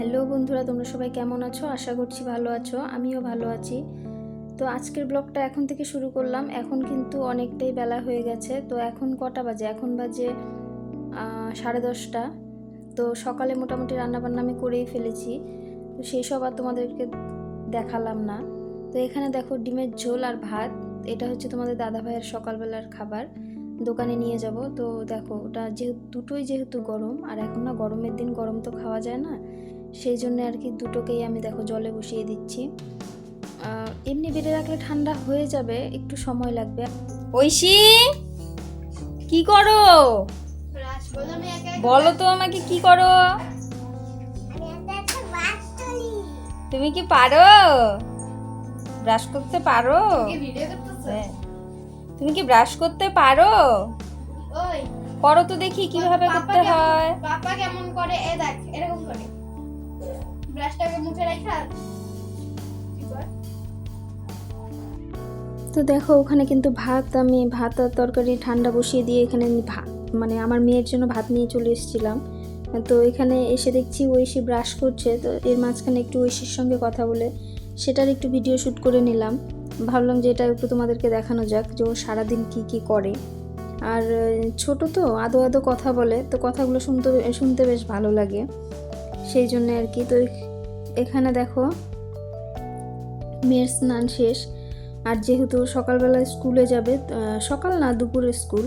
Hello বন্ধুরা, তোমরা সবাই কেমন আছো? আশা করছি ভালো আছো। আমিও ভালো আছি। তো আজকের ব্লগটা এখন থেকে শুরু করলাম। এখন কিন্তু অনেকটাই বেলা হয়ে গেছে। তো এখন কটা বাজে? এখন বাজে 10:30। তো সকালে মোটামুটি রান্নাবান্না আমি করেই ফেলেছি। তো সেই সব আর তোমাদেরকে দেখালাম না। তো এখানে দেখো ডিমের ঝোল আর ভাত। এটা হচ্ছে তোমাদের দাদাভাইয়ের সকালবেলার খাবার। দোকানে নিয়ে যাব। তো দেখো ওটা যেহেতু গরম, আর এখন না গরমের দিন, গরম তো খাওয়া যায় না, সেই জন্য আর কি দুটোকেই আমি দেখো জলে বসিয়ে দিচ্ছি। এমনি বেড়ে রাখলে ঠান্ডা হয়ে যাবে, একটু সময় লাগবে। ঐশী, কি করো? বলো তো আমাকে, কি করো? তুমি কি পারো? ব্রাশ করতে পারো? হ্যাঁ। তুমি কি ব্রাশ করতে পারো? করো তো দেখি কিভাবে করতে হয়। পাপা কেমন করে, এ দেখ এরকম করে ব্রাশটাকে মুখে রাখা। তো দেখো ওখানে কিন্তু আমি ভাত আর তরকারি ঠান্ডা বসিয়ে দিয়ে এখানে ভাত, মানে আমার মেয়ের জন্য ভাত নিয়ে চলে এসেছিলাম। তো এখানে এসে দেখছি ঐশী ব্রাশ করছে। তো এর মাঝখানে একটু ঐশীর সঙ্গে কথা বলে সেটার একটু ভিডিও শ্যুট করে নিলাম। ভাবলাম যে এটা একটু তোমাদেরকে দেখানো যাক যে ও সারাদিন কী করে। আর ছোট তো আদো আদো কথা বলে, তো কথাগুলো শুনতে বেশ ভালো লাগে, সেই জন্য আর কি। তো এখানে দেখো মেয়ের স্নান শেষ। আর যেহেতু সকালবেলায় স্কুলে যাবে, সকাল না দুপুরে স্কুল,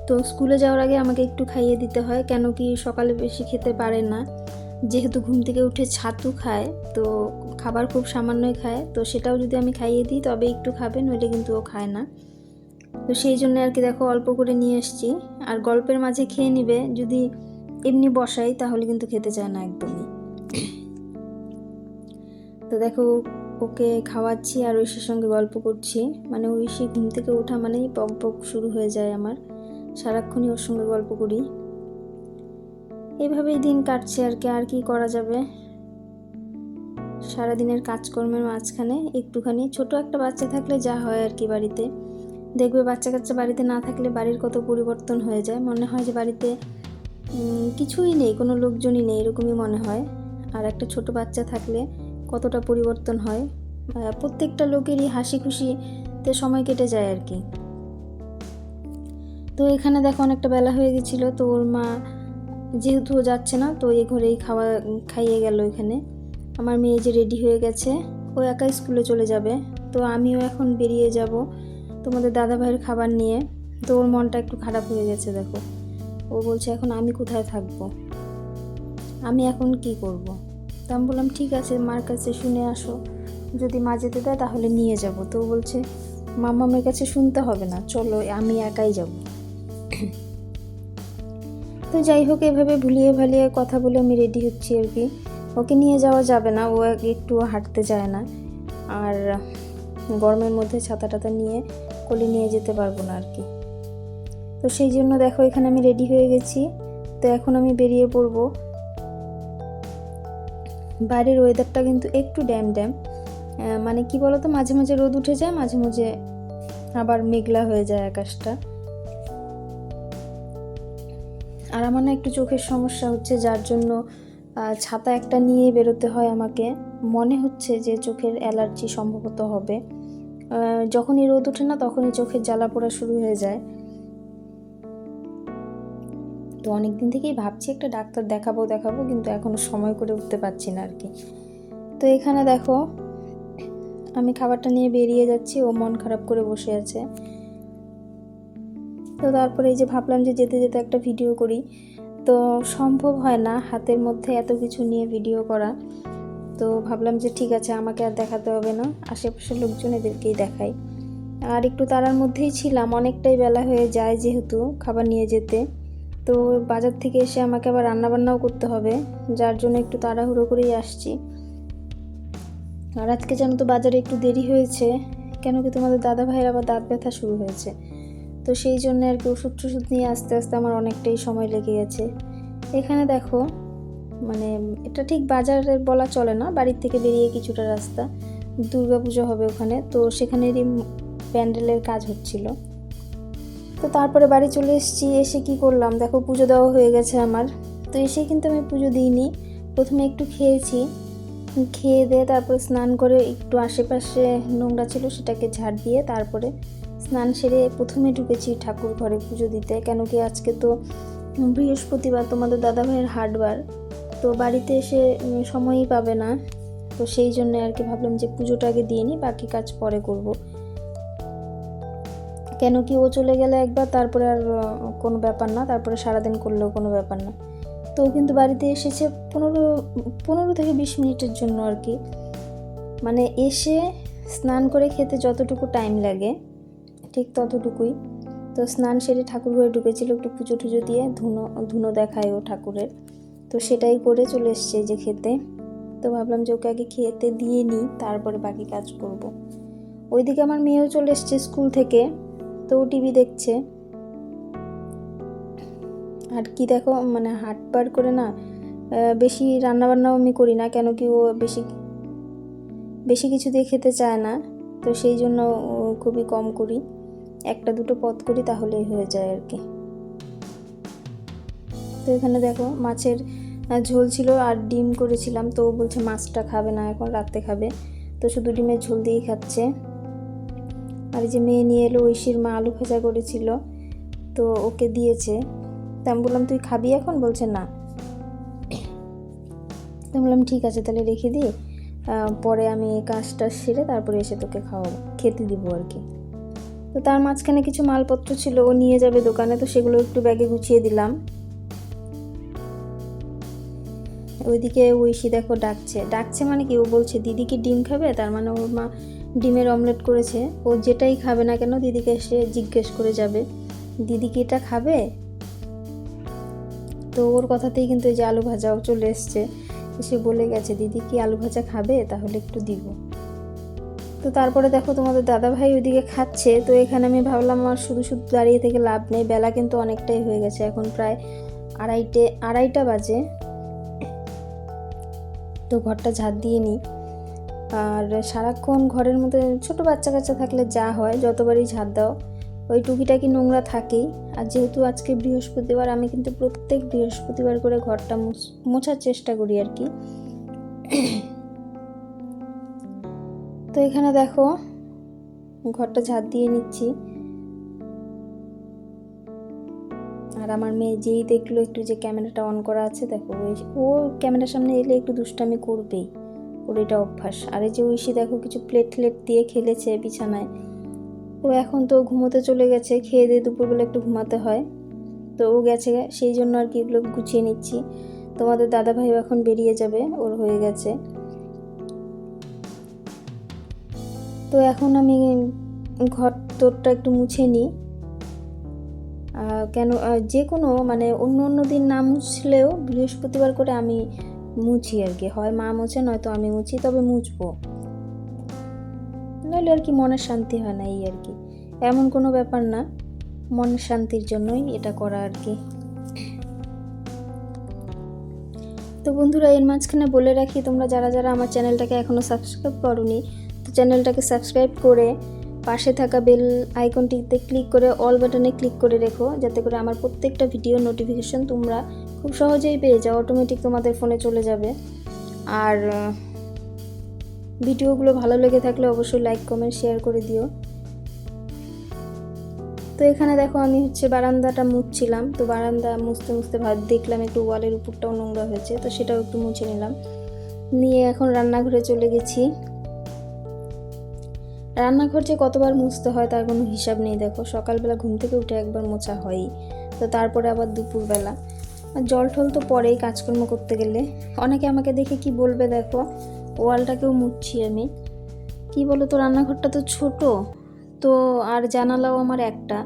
তো স্কুলে যাওয়ার আগে আমাকে একটু খাইয়ে দিতে হয়। কেন কি সকালে বেশি খেতে পারে না, যেহেতু ঘুম থেকে উঠে ছাতু খায়, তো খাবার খুব সামান্যই খায়। তো সেটাও যদি আমি খাইয়ে দিই তবে একটু খাবে, নইলে কিন্তু ও খায় না। তো সেই জন্য আর কি দেখো অল্প করে নিয়ে এসেছি। আর গল্পের মাঝে খেয়ে নিবে, যদি এমনি বসাই তাহলে কিন্তু খেতে চায় না একদমই। তো দেখো ওকে খাওয়াচ্ছি আর ঐশীর সঙ্গে গল্প করছি। মানে ঐশী ঘুম থেকে ওঠা মানেই পক পক শুরু হয়ে যায় আমার, সারাক্ষণই ওর সঙ্গে গল্প করি। এইভাবেই দিন কাটছে আর কি, আর কি করা যাবে। সারাদিনের কাজকর্মের মাঝখানে একটুখানি ছোট একটা বাচ্চা থাকলে যা হয় আর কি, বাড়িতে দেখবে বাচ্চা কাচ্চা বাড়িতে না থাকলে বাড়ির কত পরিবর্তন হয়ে যায়। মনে হয় যে বাড়িতে কিছুই নেই, কোনো লোকজনই নেই, এরকমই মনে হয়। আর একটা ছোট বাচ্চা থাকলে কতটা পরিবর্তন হয়, প্রত্যেকটা লোকেরই হাসি খুশিতে সময় কেটে যায় আর কি। তো এখানে দেখো অনেকটা বেলা হয়ে গেছিলো। তো ওর মা যেহেতু যাচ্ছে না, তো এই ঘরেই খাইয়ে গেল। এখানে আমার মেয়ে যে রেডি হয়ে গেছে, ও একা স্কুলে চলে যাবে। তো আমিও এখন বেরিয়ে যাব তোমাদের দাদাভাইয়ের খাবার নিয়ে। তো ওর মনটা একটু খারাপ হয়ে গেছে দেখো, ও বলছে এখন আমি কোথায় থাকবো, আমি এখন কি করব। তো আমি বললাম ঠিক আছে, মার কাছে শুনে আসো, যদি মা যেতে দেয় তাহলে নিয়ে যাব। তো বলছে মামামের কাছে শুনতে হবে না, চলো আমি একাই যাব। তো যাই হোক, এভাবে ভুলিয়ে ভালিয়ে কথা বলে আমি রেডি হচ্ছি আর কি। ওকে নিয়ে যাওয়া যাবে না, ও একটুও হাঁটতে চায় না। আর গরমের মধ্যে ছাতা টাতা নিয়ে কোলে নিয়ে যেতে পারবো না আর কি। তো সেই জন্য দেখো এখানে আমি রেডি হয়ে গেছি। তো এখন আমি বেরিয়ে পড়বো। বাইরের ওয়েদারটা কিন্তু একটু ড্যাম মানে কি বলতো, মাঝে মাঝে রোদ উঠে যায়, মাঝে মাঝে আবার মেঘলা হয়ে যায় আকাশটা। আর আমার না একটু চোখের সমস্যা হচ্ছে, যার জন্য ছাতা একটা নিয়ে বেরোতে হয় আমাকে। মনে হচ্ছে যে চোখের অ্যালার্জি সম্ভবত হবে। যখনই রোদ ওঠে না তখনই চোখের জ্বালা পোড়া শুরু হয়ে যায়। তো অনেক দিন থেকেই ভাবছি একটা ডাক্তার দেখাবো, কিন্তু এখনো সময় করে উঠতে পারছি না আর কি। তো এখানে দেখো আমি খাবারটা নিয়ে বেরিয়ে যাচ্ছি, ও মন খারাপ করে বসে আছে। তো তারপরে এই যে ভাবলাম যে যেতে যেতে একটা ভিডিও করি, তো সম্ভব হয় না হাতের মধ্যে এত কিছু নিয়ে ভিডিও করা। তো ভাবলাম যে ঠিক আছে, আমাকে আর দেখাতে হবে না, আশেপাশের লোকজন এদেরকেই দেখাই। আর একটু তাড়ার মধ্যেই ছিলাম, অনেকটাই বেলা হয়ে যায় যেহেতু খাবার নিয়ে যেতে। তো বাজার থেকে এসে আমাকে আবার রান্নাবান্নাও করতে হবে, যার জন্য একটু তাড়াহুড়ো করেই আসছি। আর আজকে জানো তো বাজারে একটু দেরি হয়েছে, কেন কি তোমাদের দাদা ভাইয়ের আবার দাঁত ব্যথা শুরু হয়েছে। তো সেই জন্য আর কি ওষুধ টষুধ নিয়ে আস্তে আস্তে আমার অনেকটাই সময় লেগে গেছে। এখানে দেখো মানে এটা ঠিক বাজারে বলা চলে না, বাড়ির থেকে বেরিয়ে কিছুটা রাস্তা দুর্গাপুজো হবে ওখানে, তো সেখানেরই প্যান্ডেলের কাজ হচ্ছিল। তো তারপরে বাড়ি চলে এসেছি। এসে কি করলাম দেখো, পুজো দেওয়া হয়ে গেছে আমার। তো এসে কিন্তু আমি পুজো দিইনি, প্রথমে একটু খেয়েছি, খেয়ে দিয়ে তারপরে স্নান করে একটু আশেপাশে নোংরা ছিল সেটাকে ঝাড় দিয়ে তারপরে স্নান সেরে প্রথমে ঢুকেছি ঠাকুর ঘরে পুজো দিতে। কেন কি আজকে তো বৃহস্পতিবার, তোমাদের দাদাভাইয়ের হাটবার, তো বাড়িতে এসে সময়ই পাবে না, তো সেই জন্য আর কি ভাবলাম যে পুজোটা আগে দিয়ে নিই, বাকি কাজ পরে করব। কেন কি ও চলে গেলে একবার তারপরে আর কোনো ব্যাপার না, তারপরে সারাদিন করলেও কোনো ব্যাপার না। তো ও কিন্তু বাড়িতে এসেছে 15 থেকে 20 মিনিটের জন্য আর কি, মানে এসে স্নান করে খেতে যতটুকু টাইম লাগে ঠিক ততটুকুই। তো স্নান সেরে ঠাকুর ঘরে ঢুকেছিল, একটু পুজো টুজো দিয়ে ধুনো দেখায় ও ঠাকুরের, তো সেটাই করে চলে এসছে যে খেতে। তো ভাবলাম যে ওকে আগে খেতে দিয়ে নিই, তারপরে বাকি কাজ করব। ওইদিকে আমার মেয়েও চলে এসছে স্কুল থেকে, তো ও টিভি দেখছে। আর কি দেখো, মানে হাটবার করে না বেশি রান্নাবান্নাও আমি করি না, কেন কি ও বেশি কিছু দিয়ে খেতে চায় না, তো সেই জন্য খুবই কম করি, একটা দুটো পদ করি তাহলেই হয়ে যায় আর কি। তো এখানে দেখো মাছের ঝোল ছিল আর ডিম করেছিলাম, তো ও বলছে মাছটা খাবে না, এখন রাতে খাবে, তো শুধু ডিমের ঝোল দিয়েই খাচ্ছে। আর যে মেয়ে নিয়ে এলো, ঐশীর মা আলু ভাজা করেছিল, তো ওকে দিয়েছে। তা আমি বললাম তুই খাবি এখন? বলছে না। তো বললাম ঠিক আছে তাহলে রেখে দিই, পরে আমি কাজটা সেরে তারপরে এসে তোকে খেতে দিব আর কি। তো তার মাঝখানে কিছু মালপত্র ছিল, ও নিয়ে যাবে দোকানে, তো সেগুলো একটু ব্যাগে গুছিয়ে দিলাম। ওইদিকে ঐশী দেখো ডাকছে মানে কি, ও বলছে দিদি কি ডিম খাবে, তার মানে ওর মা ডিমের অমলেট করেছে, ও যেটাই খাবে না কেন দিদিকে এসে জিজ্ঞেস করে যাবে দিদি কি এটা খাবে। তো ওর কথাতেই কিন্তু এই যে আলু ভাজাও চলে এসছে, এসে বলে গেছে দিদি কি আলু ভাজা খাবে, তাহলে একটু দিব। তো তারপরে দেখো তোমাদের দাদাভাই ওইদিকে খাচ্ছে, তো এখানে আমি ভাবলাম আমার শুধু শুধু দাঁড়িয়ে থেকে লাভ নেই, বেলা কিন্তু অনেকটাই হয়ে গেছে, এখন প্রায় আড়াইটা বাজে। তো ঘরটা ঝাড় দিয়ে নিই। আর সারাক্ষণ ঘরের মধ্যে ছোট বাচ্চা কাচ্চা থাকলে যা হয়, যতবারই ঝাড় দাও ওই টুকিটাকি নোংরা থাকেই। আর যেহেতু আজকে বৃহস্পতিবার, আমি কিন্তু প্রত্যেক বৃহস্পতিবার করে ঘরটা মোছার চেষ্টা করি আর কি। তো এখানে দেখো ঘরটা ঝাড় দিয়ে নিচ্ছি। আর আমার মেয়ে যেই দেখলো একটু যে ক্যামেরাটা অন করা আছে, দেখো ও ক্যামেরার সামনে এলে একটু দুষ্টামি করবেই, ওর এটা অভ্যাস। আর এই যে ঐশী দেখো কিছু প্লেট দিয়ে খেলেছে বিছানায়। ও এখন তো ঘুমোতে চলে গেছে, খেয়ে দিয়ে দুপুরবেলা একটু ঘুমাতে হয়, তো ও গেছে, সেই জন্য আর কি এগুলো গুছিয়ে নিচ্ছি। তোমাদের দাদাভাই এখন বেরিয়ে যাবে, ওর হয়ে গেছে। তো এখন আমি ঘর তোরটা একটু মুছে নিই। কেন যে কোনো মানে অন্য দিন না মুছলেও বৃহস্পতিবার করে আমি মুছি আর কি, হয় মা মুছে নয়তো আমি মুছি, তবে মুছবো, নইলে আর কি মনের শান্তি হয় না, এই আর কি। এমন কোনো ব্যাপার না, মনের শান্তির জন্যই এটা করা আর কি। তো বন্ধুরা এর মাঝখানে বলে রাখি, তোমরা যারা আমার চ্যানেলটাকে এখনও সাবস্ক্রাইব করোনি, তো চ্যানেলটাকে সাবস্ক্রাইব করে পাশে থাকা বেল আইকনটিতে ক্লিক করে অল বাটনে ক্লিক করে রেখো, যাতে করে আমার প্রত্যেকটা ভিডিও নোটিফিকেশন তোমরা খুব সহজেই পেয়ে যাও, অটোমেটিক তোমাদের ফোনে চলে যাবে। আর ভিডিওগুলো ভালো লেগে থাকলে অবশ্যই লাইক কমেন্ট শেয়ার করে দিও। তো এখানে দেখো আমি বারান্দাটা মুছছিলাম, তো বারান্দা মুছতে দেখলাম একটু ওয়ালের উপরটাও নোংরা হয়েছে, তো সেটাও একটু মুছে নিলাম, নিয়ে এখন রান্নাঘরে চলে গেছি। রান্নাঘর যে কতবার মুছতে হয় তার কোনো হিসাব নেই। দেখো সকালবেলা ঘুম থেকে উঠে একবার মোছা হয়ই, তো তারপরে আবার দুপুরবেলা, আর জল ঠল তো পরেই কাজকর্ম করতে গেলে। অনেকে আমাকে দেখে কি বলবে, দেখো ওয়ালটাকেও মুছছি আমি, কি বলো তো রান্নাঘরটা তো ছোট, তো আর জানালাও আমার একটা,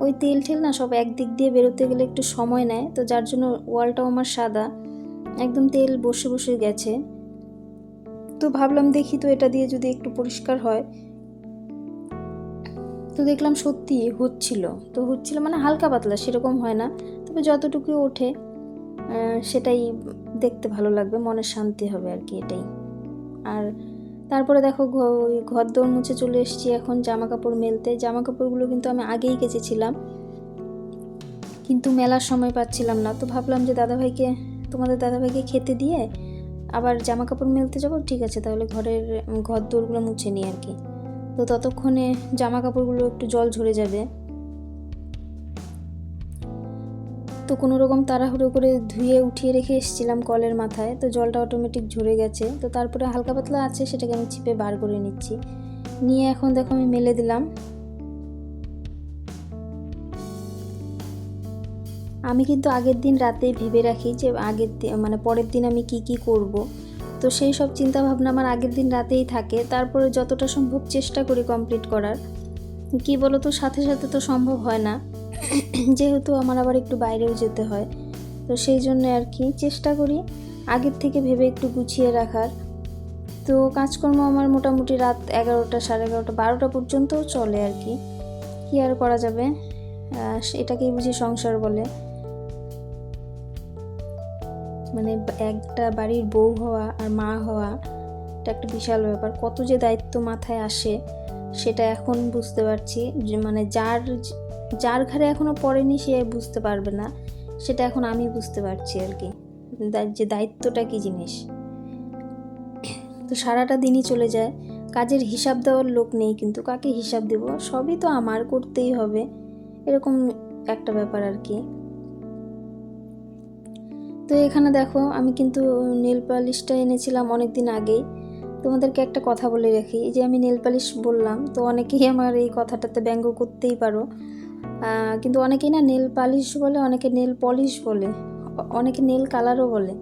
ওই তেল না সব একদিক দিয়ে বেরোতে গেলে একটু সময় নেয়, তো যার জন্য ওয়ালটাও আমার সাদা, একদম তেল বসে গেছে। তো ভাবলাম দেখি তো এটা দিয়ে যদি একটু পরিষ্কার হয়, তো দেখলাম সত্যি হচ্ছিল মানে হালকা পাতলা, সেরকম হয় না, তবে যতটুকু ওঠে সেটাই দেখতে ভালো লাগবে, মনের শান্তি হবে আর কি, এটাই। আর তারপরে দেখো ঘর দৌড় মুছে চলে এসেছি এখন জামা কাপড় মেলতে। জামা কাপড়গুলো কিন্তু আমি আগেই কেচেছিলাম, কিন্তু মেলার সময় পাচ্ছিলাম না, তো ভাবলাম যে দাদাভাইকে তোমাদের দাদাভাইকে খেতে দিয়ে আবার জামা কাপড় মেলতে যাবো। ঠিক আছে, তাহলে ঘর দোরগুলো মুছে নিই আর কি। তো ততক্ষণে জামা কাপড়গুলো একটু জল ঝরে যাবে। তো কোনো রকম তাড়াহুড়ো করে ধুয়ে উঠিয়ে রেখে এসেছিলাম কলের মাথায়, তো জলটা অটোমেটিক ঝরে গেছে। তো তারপরে হালকা পাতলা আছে, সেটাকে আমি চিপে বার করে নিচ্ছি। নিয়ে এখন দেখো আমি মেলে দিলাম। আমি কিন্তু আগের দিন রাতেই ভেবে রাখি যে মানে পরের দিন আমি কি কি করব। তো সেই সব চিন্তা ভাবনা আমার আগের দিন রাতেই থাকে। তারপরে যতটা সম্ভব চেষ্টা করি কমপ্লিট করার। কি বলো তো, সাথে সাথে তো সম্ভব হয় না, যেহেতু আমার আবার একটু বাইরেও যেতে হয়। তো সেই জন্য আর কি চেষ্টা করি আগের থেকে ভেবে একটু গুছিয়ে রাখার। তো কাজকর্ম আমার মোটামুটি রাত 11টা, সাড়ে 11টা, 12টা পর্যন্তও চলে আর কি। কী আর করা যাবে, এটাকেই বুঝি সংসার বলে। মানে একটা বাড়ির বউ হওয়া আর মা হওয়া, এটা একটা বিশাল ব্যাপার। কত যে দায়িত্ব মাথায় আসে সেটা এখন বুঝতে পারছি। যে মানে যার ঘরে এখনও পড়েনি সে বুঝতে পারবে না, সেটা এখন আমি বুঝতে পারছি আর কি, যে দায়িত্বটা কী জিনিস। তো সারাটা দিনই চলে যায়, কাজের হিসাব দেওয়ার লোক নেই, কিন্তু কাকে হিসাব দেব, সবই তো আমার করতেই হবে, এরকম একটা ব্যাপার আর কি। তো এখানে দেখো আমি কিন্তু নেল পালিশটা এনেছিলাম অনেক দিন আগেই। তোমাদেরকে একটা কথা বলে রাখি, এই যে আমি নেল পালিশ বললাম, তো অনেকেই আমার এই কথাটাতে ব্যঙ্গ করতেই পারো, কিন্তু অনেকেই না নেল পালিশ বলে, অনেকে নেল পলিশ বলে, অনেকে নেল কালারও বলে।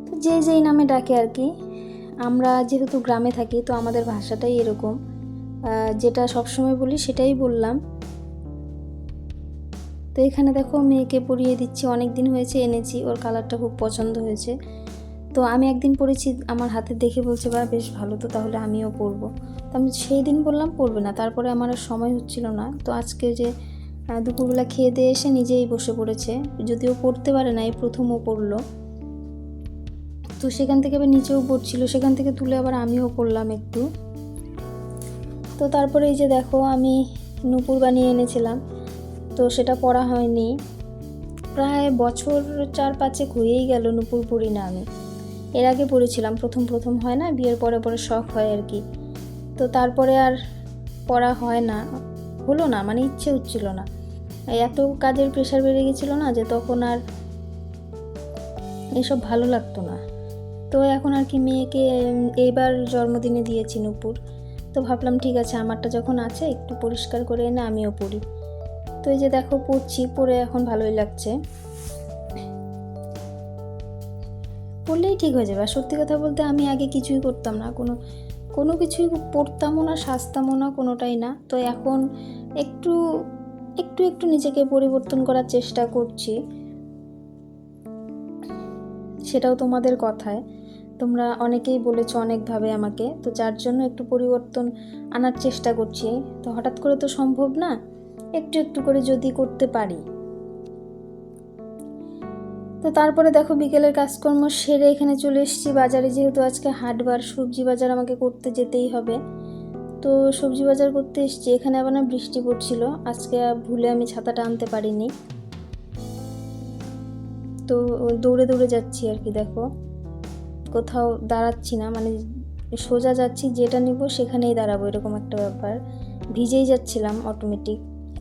তো যেই নামে ডাকে আর কি। আমরা যেহেতু গ্রামে থাকি, তো আমাদের ভাষাটাই এরকম, যেটা সবসময় বলি সেটাই বললাম। তো এখানে দেখো মেয়েকে পরিয়ে দিচ্ছি, অনেক দিন হয়েছে এনেছি, ওর কালারটা খুব পছন্দ হয়েছে। তো আমি একদিন পরেছি, আমার হাতে দেখে বলছে বা বেশ ভালো, তো তাহলে আমিও পরবো। তো আমি সেই দিন বললাম পরবে না, তারপরে আমার আর সময় হচ্ছিল না। তো আজকে যে দুপুরবেলা খেয়ে দিয়ে এসে নিজেই বসে পড়েছে, যদিও পড়তে পারে না, এই প্রথমও পড়লো। তো সেখান থেকে আবার নিচেও পড়ছিল, সেখান থেকে তুলে আবার আমিও পড়লাম একটু। তো তারপরে এই যে দেখো আমি নূপুর বানিয়ে এনেছিলাম, তো সেটা পরা হয়নি, প্রায় বছর 4-5 হয়েই গেল নূপুর পরি না আমি। এর আগে পরেছিলাম, প্রথম হয় না, বিয়ের পরে পরে শখ হয় আর কি। তো তারপরে আর পরা হয় না, হলো না, মানে ইচ্ছে হচ্ছিল না, এত কাজের প্রেশার বেড়ে গেছিলো না, যে তখন আর এসব ভালো লাগতো না। তো এখন আর কি মেয়েকে এইবার জন্মদিনে দিয়েছি নূপুর, তো ভাবলাম ঠিক আছে আমারটা যখন আছে একটু পরিষ্কার করে এনে আমিও পরি। তো এই যে দেখো পরছি, পরে এখন ভালোই লাগছে, পরলেই ঠিক হয়ে যাবে। আর সত্যি কথা বলতে আমি আগে কিছুই করতাম না, কোনো কিছুই পরতামও না, সাজতামও না, কোনোটাই না। তো এখন একটু একটু একটু নিজেকে পরিবর্তন করার চেষ্টা করছি, সেটাও তোমাদের কথায়। তোমরা অনেকেই বলেছো অনেকভাবে আমাকে, তো যার জন্য একটু পরিবর্তন আনার চেষ্টা করছি। তো হঠাৎ করে তো সম্ভব না, একটু একটু করে যদি করতে পারি। তো তারপরে দেখো বিকেলের কাজকর্ম সেরে এখানে চলে এসেছি বাজারে, যেহেতু আজকে হাটবার, সবজি বাজার আমাকে করতে যেতেই হবে। তো সবজি বাজার করতে এসেছি, এখানে আবার না বৃষ্টি পড়ছিল, আজকে ভুলে আমি ছাতাটা আনতে পারিনি। তো দৌড়ে দৌড়ে যাচ্ছি আর কি, দেখো কোথাও দাঁড়াচ্ছি না, মানে সোজা যাচ্ছি, যেটা নিব সেখানেই দাঁড়াবো, এরকম একটা ব্যাপার। ভিজেই যাচ্ছিলাম অটোমেটিক,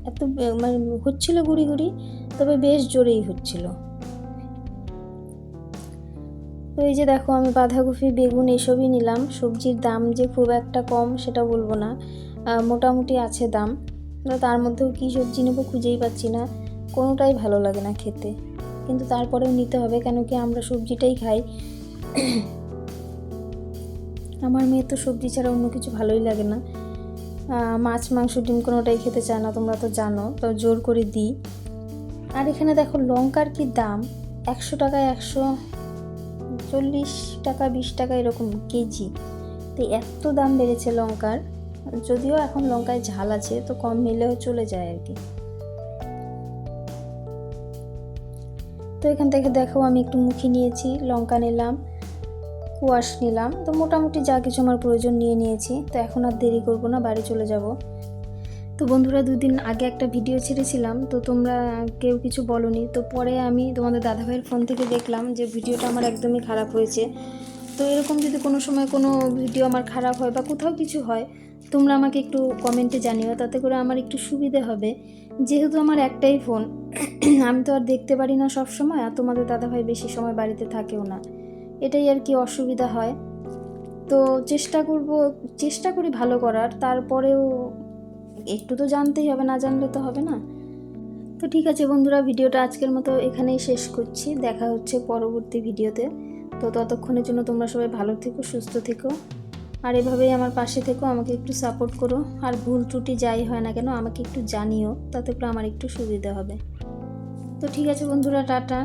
এত মানে হচ্ছিল গুড়ি গুড়ি, তবে বেশ জোরেই হচ্ছিল। তো এই যে দেখো আমি বাঁধাকপি, বেগুন এসবই নিলাম। সবজির দাম যে খুব একটা কম সেটা বলবো না, মোটামুটি আছে দাম। তার মধ্যেও কী সবজি নেবো খুঁজেই পাচ্ছি না, কোনোটাই ভালো লাগে না খেতে, কিন্তু তারপরেও নিতে হবে, কেন কি আমরা সবজিটাই খাই। আমার মেয়ে তো সবজি ছাড়া অন্য কিছু ভালোই লাগে না, মাছ মাংস ডিম কোনোটাই খেতে চায় না, তোমরা তো জানো, তো জোর করে দিই। আর এখানে দেখো লঙ্কার কি দাম, 100 টাকায় 140 টাকা, 20 টাকা এরকম কেজি। তো এত দাম বেড়েছে লঙ্কার, যদিও এখন লঙ্কায় ঝাল আছে, তো কম নিলেও চলে যায় আর কি। তো এখান থেকে দেখো আমি একটু মুখি নিয়েছি, লঙ্কা নিলাম, কুয়াশ নিলাম, তো মোটামুটি যা কিছু আমার প্রয়োজন নিয়ে নিয়েছি। তো এখন আর দেরি করব না, বাড়ি চলে যাব। তো বন্ধুরা, 2 দিন আগে একটা ভিডিও ছেড়েছিলাম, তো তোমরা কেউ কিছু বলোনি। তো পরে আমি তোমাদের দাদাভাইয়ের ফোন থেকে দেখলাম যে ভিডিওটা আমার একদমই খারাপ হয়েছে। তো এরকম যদি কোনো সময় কোনো ভিডিও আমার খারাপ হয় বা কোথাও কিছু হয়, তোমরা আমাকে একটু কমেন্টে জানিও, তাতে করে আমার একটু সুবিধে হবে। যেহেতু আমার একটাই ফোন, আমি তো আর দেখতে পারি না সব সময়, আর তোমাদের দাদাভাই বেশি সময় বাড়িতে থাকেও না, এটাই আর কি অসুবিধা হয়। তো চেষ্টা করি ভালো করার, তারপরেও একটু তো জানতেই হবে, না জানলে তো হবে না। তো ঠিক আছে বন্ধুরা, ভিডিওটা আজকের মতো এখানেই শেষ করছি। দেখা হচ্ছে পরবর্তী ভিডিওতে। তো ততক্ষণের জন্য তোমরা সবাই ভালো থেকো, সুস্থ থেকো, আর এভাবেই আমার পাশে থেকো, আমাকে একটু সাপোর্ট করো। আর ভুল ত্রুটি যাই হয় না কেন আমাকে একটু জানিও, তাতে করে আমার একটু সুবিধা হবে। তো ঠিক আছে বন্ধুরা, টাটা।